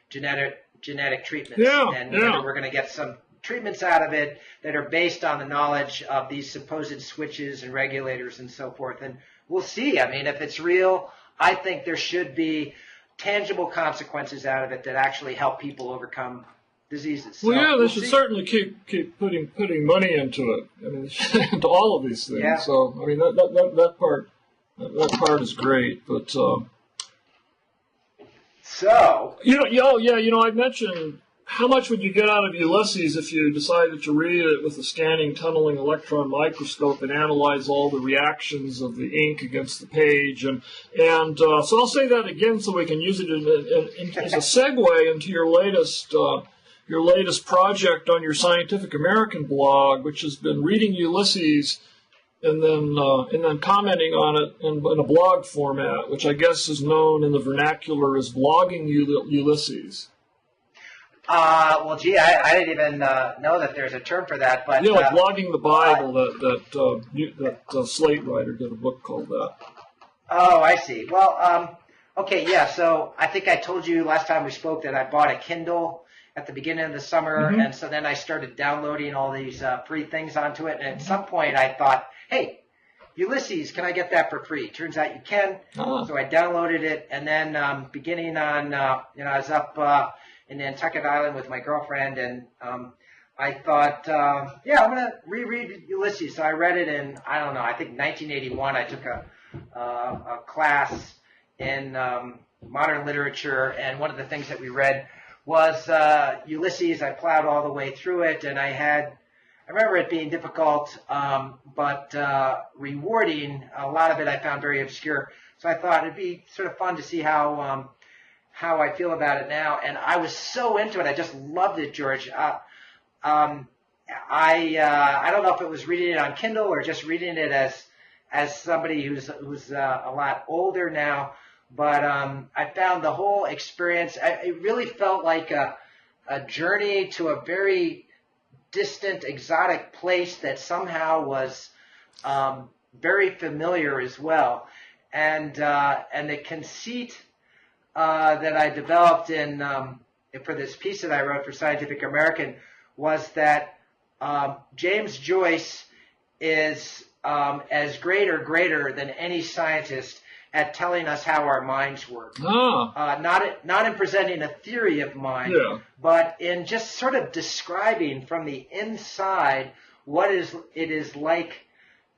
genetic treatments, whether we're going to get some treatments out of it that are based on the knowledge of these supposed switches and regulators and so forth. And we'll see. I mean, if it's real, I think there should be tangible consequences out of it that actually help people overcome diseases. Well, so they should certainly keep putting money into it. I mean, into all of these things. Yeah. So, I mean, that part is great, but so I mentioned how much would you get out of Ulysses if you decided to read it with a scanning, tunneling electron microscope and analyze all the reactions of the ink against the page, and so I'll say that again so we can use it as a segue into your latest project on your Scientific American blog, which has been reading Ulysses and then commenting on it in a blog format, which I guess is known in the vernacular as blogging Ulysses. Well, gee, I didn't even know that there's a term for that. But yeah, like blogging the Bible. That Slate writer did a book called that. Oh, I see. Well, okay, yeah. So I think I told you last time we spoke that I bought a Kindle at the beginning of the summer, and so then I started downloading all these free things onto it. And at some point, I thought, hey, Ulysses, can I get that for free? Turns out you can. So I downloaded it, and then beginning on, I was up in Nantucket Island with my girlfriend, and I thought, I'm going to reread Ulysses. So I read it in, I don't know, I think 1981. I took a class in modern literature, and one of the things that we read was Ulysses. I plowed all the way through it, and I remember it being difficult, but rewarding. A lot of it I found very obscure. So I thought it'd be sort of fun to see how I feel about it now. And I was so into it. I just loved it, George. I don't know if it was reading it on Kindle or just reading it as somebody who's a lot older now. But I found the whole experience, it really felt like a journey to a very distant, exotic place that somehow was very familiar as well. And the conceit that I developed for this piece that I wrote for Scientific American was that James Joyce is as great or greater than any scientist at telling us how our minds work. Not in presenting a theory of mind, but in just sort of describing from the inside what it is like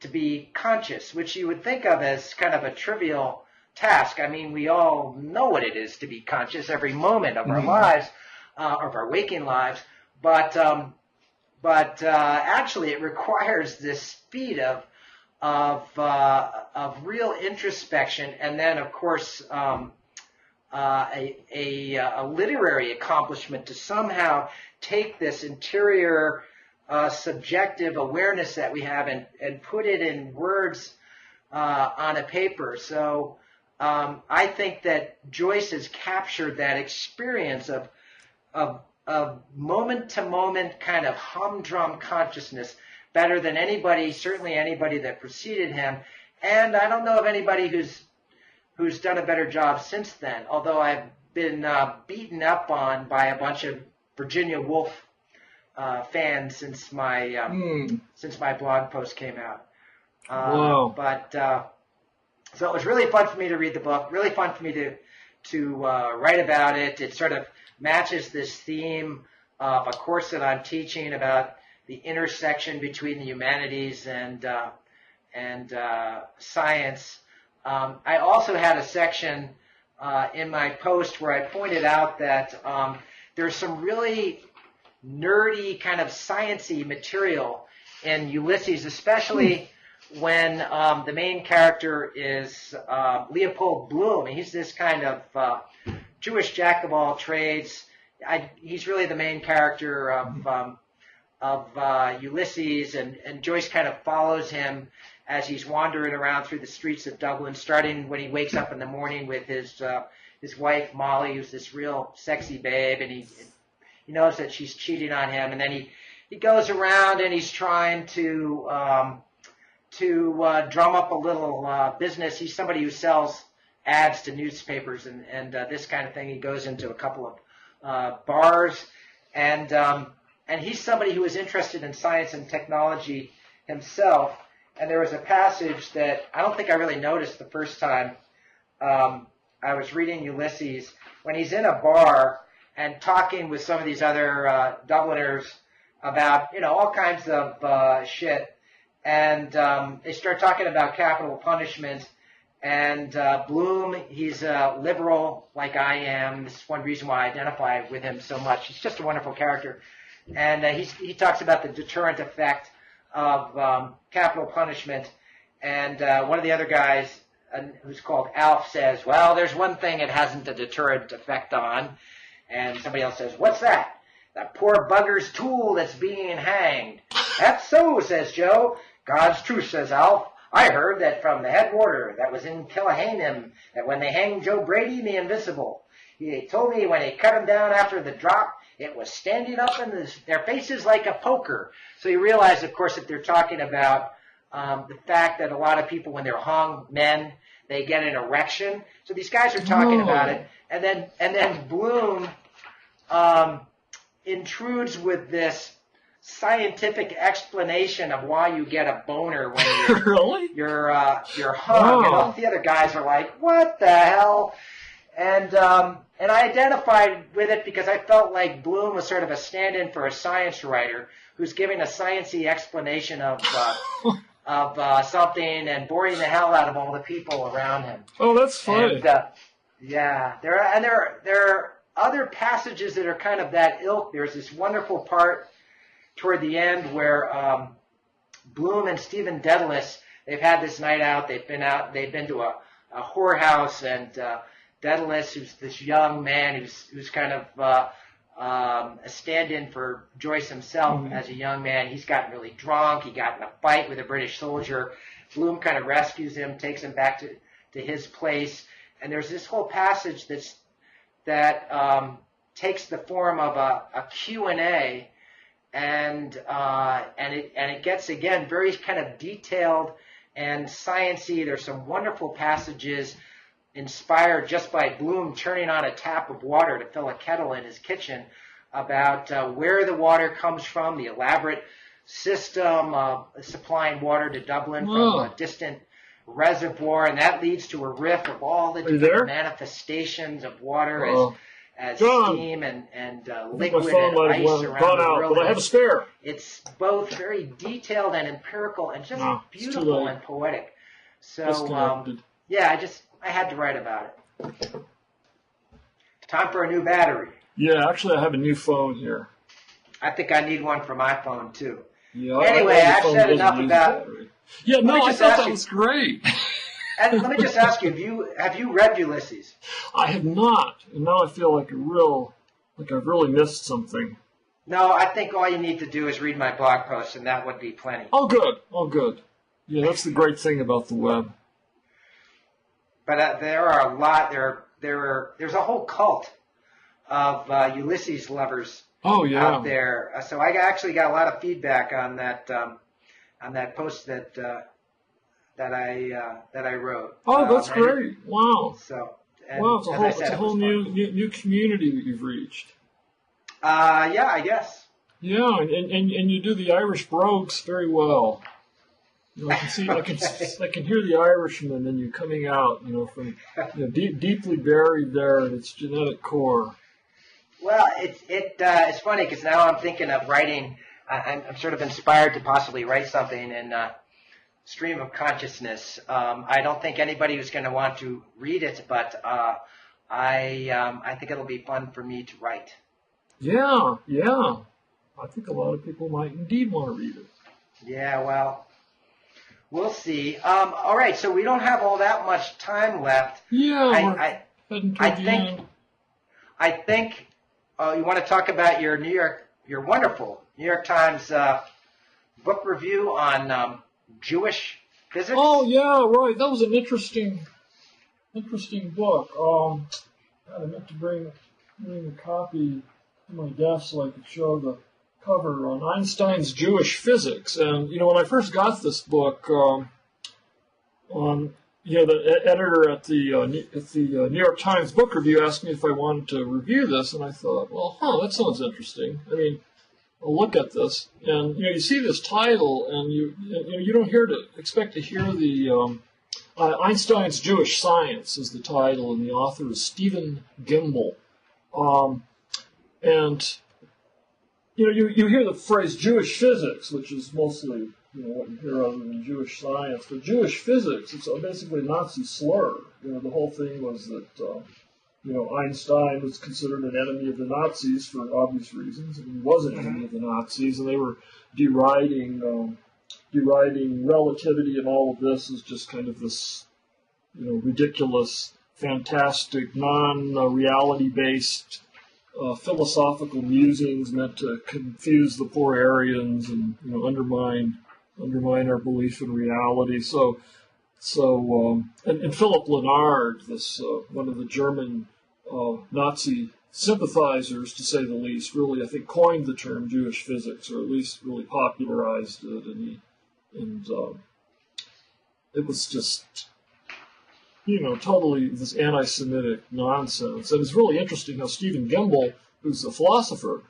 to be conscious, which you would think of as kind of a trivial task. I mean, we all know what it is to be conscious every moment of our lives, of our waking lives, but actually it requires this feat of real introspection, and then of course a literary accomplishment to somehow take this interior subjective awareness that we have and put it in words on a paper. So I think that Joyce has captured that experience of moment to moment kind of humdrum consciousness better than anybody, certainly anybody that preceded him. And I don't know of anybody who's done a better job since then, although I've been beaten up on by a bunch of Virginia Woolf fans since my blog post came out. Wow. But so it was really fun for me to read the book, really fun for me to write about it. It sort of matches this theme of a course that I'm teaching about the intersection between the humanities and science. I also had a section in my post where I pointed out that there's some really nerdy kind of sciencey material in Ulysses, especially when the main character is Leopold Bloom. He's this kind of Jewish jack of all trades. He's really the main character of Ulysses, and Joyce kind of follows him as he's wandering around through the streets of Dublin, starting when he wakes up in the morning with his wife Molly, who's this real sexy babe, and he knows that she's cheating on him, and then he goes around and he's trying to drum up a little business. He's somebody who sells ads to newspapers and this kind of thing. He goes into a couple of bars, and he's somebody who is interested in science and technology himself. And there was a passage that I don't think I really noticed the first time I was reading Ulysses, when he's in a bar and talking with some of these other Dubliners about, all kinds of shit. And they start talking about capital punishment. And Bloom, he's a liberal like I am. This is one reason why I identify with him so much. He's just a wonderful character. And he talks about the deterrent effect of capital punishment. And one of the other guys, who's called Alf, says, well, there's one thing it hasn't a deterrent effect on. And somebody else says, what's that? That poor bugger's tool that's being hanged. That's so, says Joe. God's truth, says Alf. I heard that from the head warder that was in Killahanem, that when they hanged Joe Brady, the Invisible, he told me when they cut him down after the drop, it was standing up in their faces like a poker. So you realize, of course, that they're talking about the fact that a lot of people, when they're hung men, they get an erection. So these guys are talking about it. And then Bloom intrudes with this scientific explanation of why you get a boner when you're hung, and all the other guys are like, "What the hell?" And I identified with it because I felt like Bloom was sort of a stand-in for a science writer who's giving a sciencey explanation of something and boring the hell out of all the people around him. Oh, that's funny. And, there are other passages that are kind of that ilk. There's this wonderful part toward the end where Bloom and Stephen Dedalus, they've had this night out. They've been to a whorehouse, and Dedalus, who's this young man who's kind of a stand-in for Joyce himself as a young man. He's gotten really drunk. He got in a fight with a British soldier. Bloom kind of rescues him, takes him back to his place. And there's this whole passage that takes the form of a Q&A, and it gets, again, very kind of detailed and sciencey. There's some wonderful passages inspired just by Bloom turning on a tap of water to fill a kettle in his kitchen about where the water comes from, the elaborate system of supplying water to Dublin from a distant reservoir, and that leads to a riff of all the different manifestations of water as steam and liquid and ice around the world. But I have a spare. It's both very detailed and empirical and just beautiful and poetic. So, I had to write about it. Time for a new battery. Yeah, actually, I have a new phone here. I think I need one for my phone, too. Yeah, anyway, I've said enough about... Yeah, no, I thought that was great. And let me just ask you, have you read Ulysses? I have not. And now I feel like I've really missed something. No, I think all you need to do is read my blog post, and that would be plenty. Oh, good. Yeah, that's the great thing about the web. But there are a lot. There's a whole cult of Ulysses lovers out there. So I actually got a lot of feedback on that post that I wrote. Oh, that's great! Wow. So it's a whole new community that you've reached. Yeah, I guess. Yeah, and you do the Irish brogues very well. I can hear the Irishman in you coming out, from deeply buried there in its genetic core. Well, it's funny because now I'm thinking of writing. I'm sort of inspired to possibly write something in stream of consciousness. I don't think anybody who's going to want to read it, but I think it'll be fun for me to write. Yeah. I think a lot of people might indeed want to read it. Yeah, well. We'll see. All right, so we don't have all that much time left. Yeah, I think you want to talk about your wonderful New York Times book review on Jewish physics. Oh yeah, right. That was an interesting book. I meant to bring a copy to my desk so I could show the cover on Einstein's Jewish physics. And when I first got this book, the editor at the New York Times book review asked me if I wanted to review this, and I thought, well, that sounds interesting. I mean, I'll look at this, and you see this title, and you don't expect to hear the Einstein's Jewish Science is the title, and the author is Stephen Gimbel, and you hear the phrase Jewish physics, which is mostly what you hear other than Jewish science, but Jewish physics, it's basically a Nazi slur. The whole thing was that Einstein was considered an enemy of the Nazis for obvious reasons, and he was an enemy of the Nazis, and they were deriding relativity and all of this as just kind of this ridiculous, fantastic, non-reality based philosophical musings meant to confuse the poor Aryans and undermine undermine our belief in reality. And Philip Lenard, this one of the German Nazi sympathizers, to say the least, really I think coined the term Jewish physics, or at least really popularized it, and it was just, totally this anti-Semitic nonsense. And it's really interesting how Stephen Gimbel, who's a philosopher,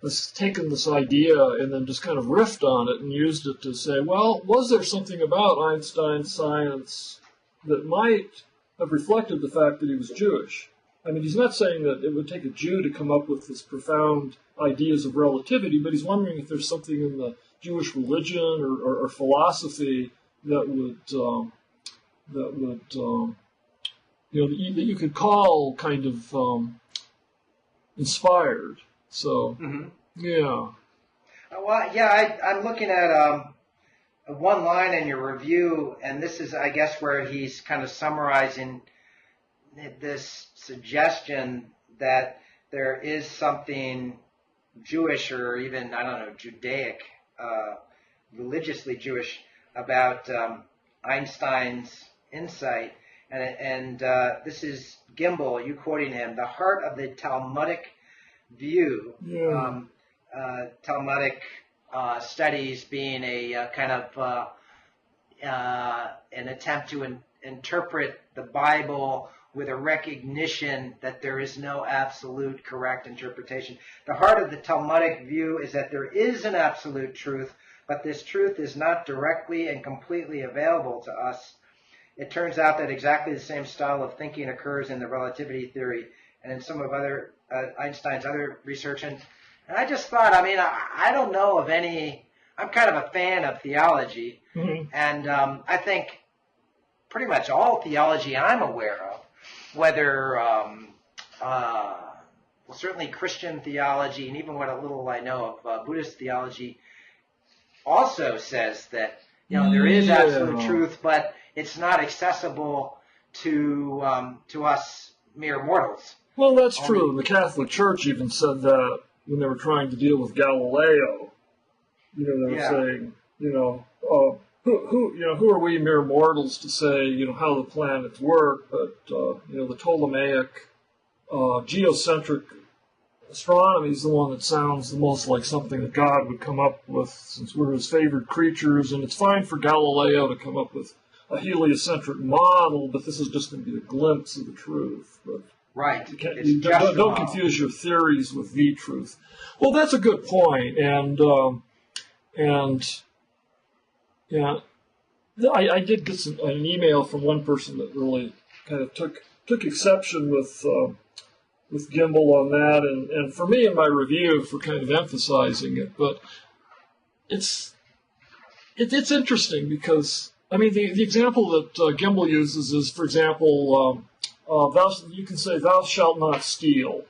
has taken this idea and then just kind of riffed on it and used it to say, well, was there something about Einstein's science that might have reflected the fact that he was Jewish? I mean, he's not saying that it would take a Jew to come up with this profound ideas of relativity, but he's wondering if there's something in the Jewish religion or philosophy that you could call kind of inspired. So, yeah. Well, yeah, I'm looking at one line in your review, and this is, I guess, where he's kind of summarizing this suggestion that there is something Jewish or even, I don't know, Judaic, religiously Jewish about Einstein's insight. And this is Gimbel, you quoting him, the heart of the Talmudic view. Yeah. Talmudic studies being a kind of an attempt to interpret the Bible with a recognition that there is no absolute correct interpretation. The heart of the Talmudic view is that there is an absolute truth, but this truth is not directly and completely available to us. It turns out that exactly the same style of thinking occurs in the relativity theory and in some of Einstein's other research. And I just thought, I don't know of any, I'm kind of a fan of theology, and I think pretty much all theology I'm aware of, whether, certainly Christian theology, and even what a little I know of Buddhist theology, also says that, there is absolute truth, but it's not accessible to us mere mortals. Well, that's true. The Catholic Church even said that when they were trying to deal with Galileo. They were saying, who are we mere mortals to say, how the planets work? But the Ptolemaic geocentric astronomy is the one that sounds the most like something that God would come up with, since we're his favored creatures. And it's fine for Galileo to come up with a heliocentric model, but this is just going to be a glimpse of the truth. But right. Don't confuse your theories with the truth. Well, that's a good point, and yeah, I did get an email from one person that really kind of took exception with Gimbel on that, and for me in my review for kind of emphasizing it. But it's interesting because the example that Gimbel uses is, for example, you can say thou shalt not steal.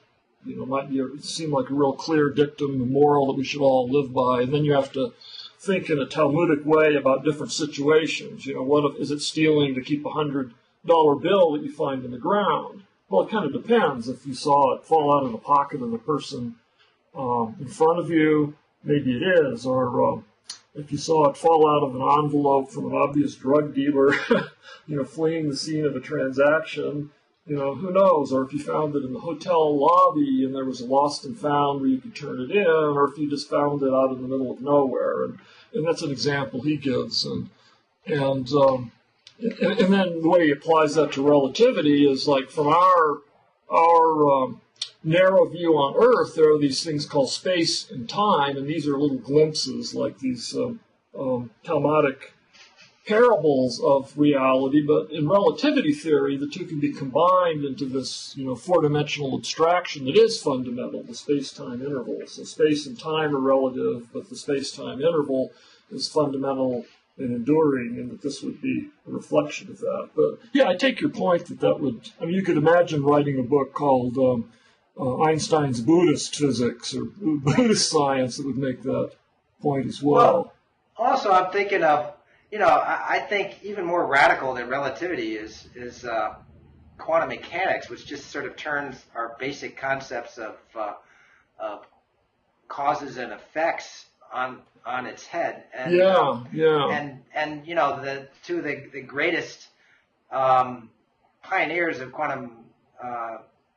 Might seem like a real clear dictum, a moral that we should all live by, and then you have to think in a Talmudic way about different situations. What is it stealing to keep $100 bill that you find in the ground? Well, it kind of depends. If you saw it fall out of the pocket of the person in front of you, maybe it is. Or if you saw it fall out of an envelope from an obvious drug dealer, fleeing the scene of a transaction, who knows? Or if you found it in the hotel lobby and there was a lost and found where you could turn it in, or if you just found it out in the middle of nowhere. And that's an example he gives. And then the way he applies that to relativity is like from our narrow view on Earth, there are these things called space and time, and these are little glimpses, like these Talmudic parables of reality. But in relativity theory, the two can be combined into this, four-dimensional abstraction that is fundamental, the space-time interval. So space and time are relative, but the space-time interval is fundamental and enduring, and that this would be a reflection of that. But yeah, I take your point that would, you could imagine writing a book called Einstein's Buddhist physics or Buddhist science that would make that point as well. Also, I'm thinking of, I think even more radical than relativity is quantum mechanics, which just sort of turns our basic concepts of causes and effects on its head. And, And you know, two of the greatest pioneers of quantum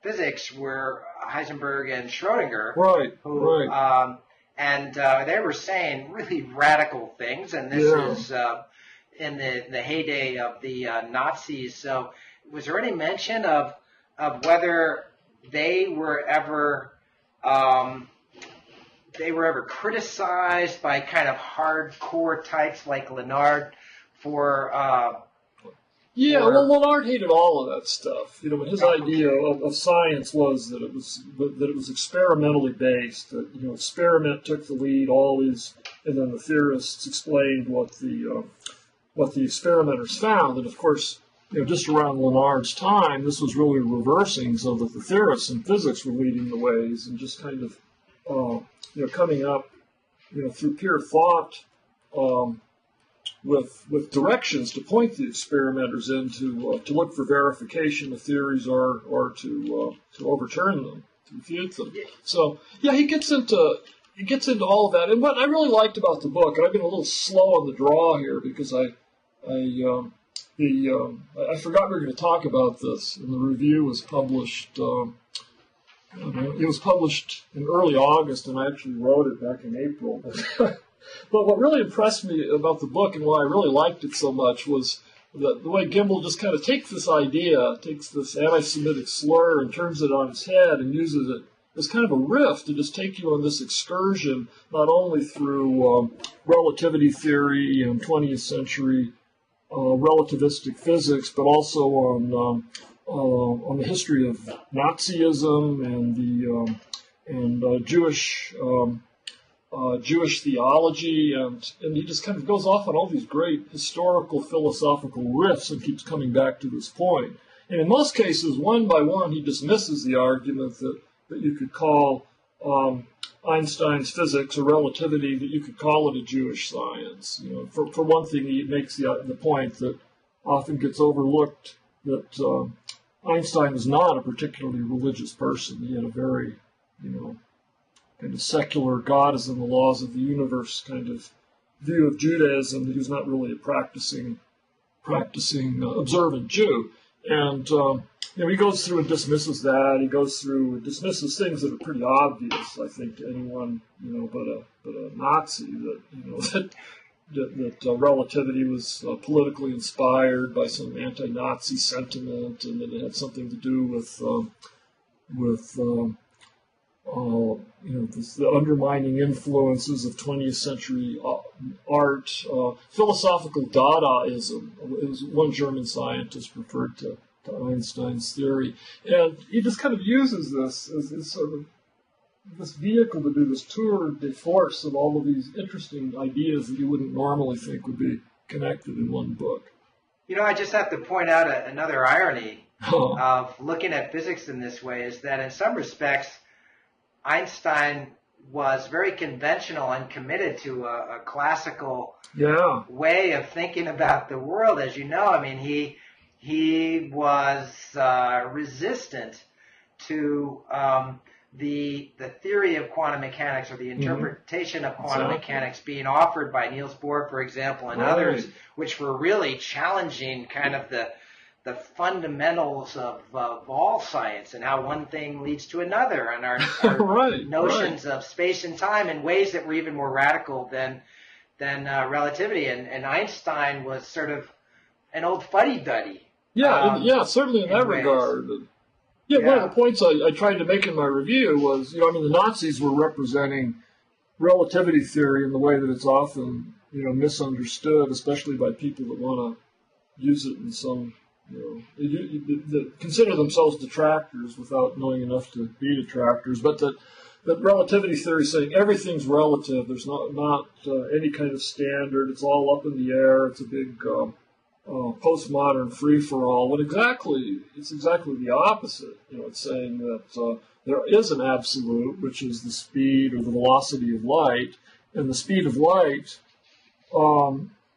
physics were Heisenberg and Schrodinger. And they were saying really radical things, and this is in the heyday of the Nazis. So was there any mention of whether they were ever criticized by kind of hardcore types like Leonard for well, Leonard hated all of that stuff. You know, but his idea of science was that it was experimentally based. That, you know, experiment took the lead always, and then the theorists explained what the experimenters found. And of course, you know, just around Leonard's time, this was really reversing, so that the theorists in physics were leading the ways and just kind of you know, coming up, you know, through pure thought. With directions to point the experimenters in to look for verification of theories or to overturn them, to refute them. So he gets into all of that. And what I really liked about the book, and I've been a little slow on the draw here because I forgot we were going to talk about this, and the review was published. It was published in early August, and I actually wrote it back in April. But what really impressed me about the book and why I really liked it so much was the way Gimbel just kind of takes this anti-Semitic slur and turns it on its head and uses it as kind of a riff to just take you on this excursion, not only through relativity theory and 20th century relativistic physics, but also on the history of Nazism and Jewish theology, and he just kind of goes off on all these great historical, philosophical riffs and keeps coming back to this point. And in most cases, one by one, he dismisses the argument that you could call Einstein's physics or relativity, that you could call it a Jewish science. You know, for one thing, he makes the point that often gets overlooked, that Einstein was not a particularly religious person. He had a very, you know, kind of secular God is in the laws of the universe kind of view of Judaism. He was not really a practicing observant Jew. And you know, he goes through and dismisses that. He goes through and dismisses things that are pretty obvious, I think, to anyone, you know, but a Nazi, that, you know, that relativity was politically inspired by some anti-Nazi sentiment, and that it had something to do with you know, the undermining influences of 20th century art. Philosophical Dadaism, as one German scientist referred to Einstein's theory. And he just kind of uses this as sort of this vehicle to do this tour de force of all of these interesting ideas that you wouldn't normally think would be connected in one book. You know, I just have to point out another irony of looking at physics in this way, is that in some respects, Einstein was very conventional and committed to a classical way of thinking about the world. As you know, I mean, he was resistant to the theory of quantum mechanics, or the interpretation of quantum mechanics being offered by Niels Bohr, for example, and others, which were really challenging kind of the fundamentals of all science, and how one thing leads to another, and our notions of space and time in ways that were even more radical than relativity. And Einstein was sort of an old fuddy-duddy. Certainly in that regard. One of the points I tried to make in my review was, you know, I mean, the Nazis were representing relativity theory in the way that it's often, you know, misunderstood, especially by people that want to use it in some, you know, that consider themselves detractors without knowing enough to be detractors. But that relativity theory is saying everything's relative. There's not any kind of standard. It's all up in the air. It's a big postmodern free-for-all. When it's exactly the opposite. You know, it's saying that there is an absolute, which is the speed or the velocity of light, and the speed of light,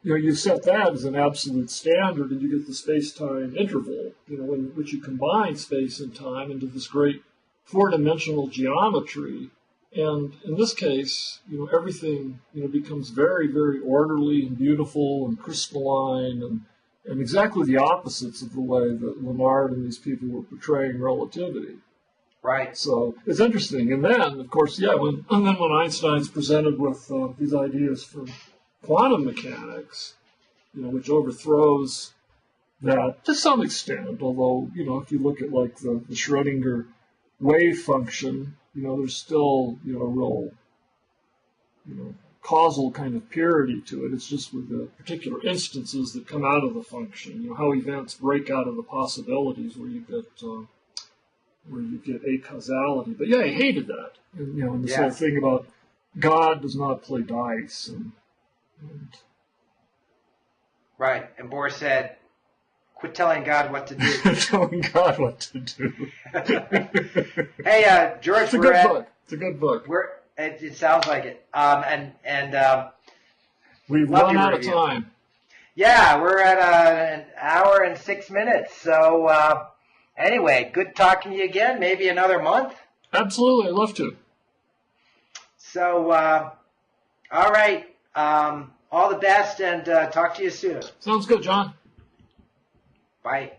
you know, you set that as an absolute standard, and you get the space-time interval, you know, in which you combine space and time into this great four-dimensional geometry And in this case, everything, becomes very, very orderly and beautiful and crystalline and exactly the opposites of the way that Leonard and these people were portraying relativity. Right. So it's interesting. And then, of course, when Einstein's presented with these ideas for quantum mechanics, which overthrows that to some extent, although, if you look at like the Schrödinger wave function, there's still, real, causal kind of purity to it. It's just with the particular instances that come out of the function, how events break out of the possibilities where you get acausality. But he hated that. And, this whole thing about God does not play dice. And right. And Bohr said, quit telling God what to do. Telling God what to do. Hey, George, it's a good book. It's a good book. It sounds like it. We've run out of time. Yeah, we're at an hour and 6 minutes. So anyway, good talking to you again. Maybe another month. Absolutely, I'd love to. So, all right. All the best, and talk to you soon. Sounds good, John. Bye.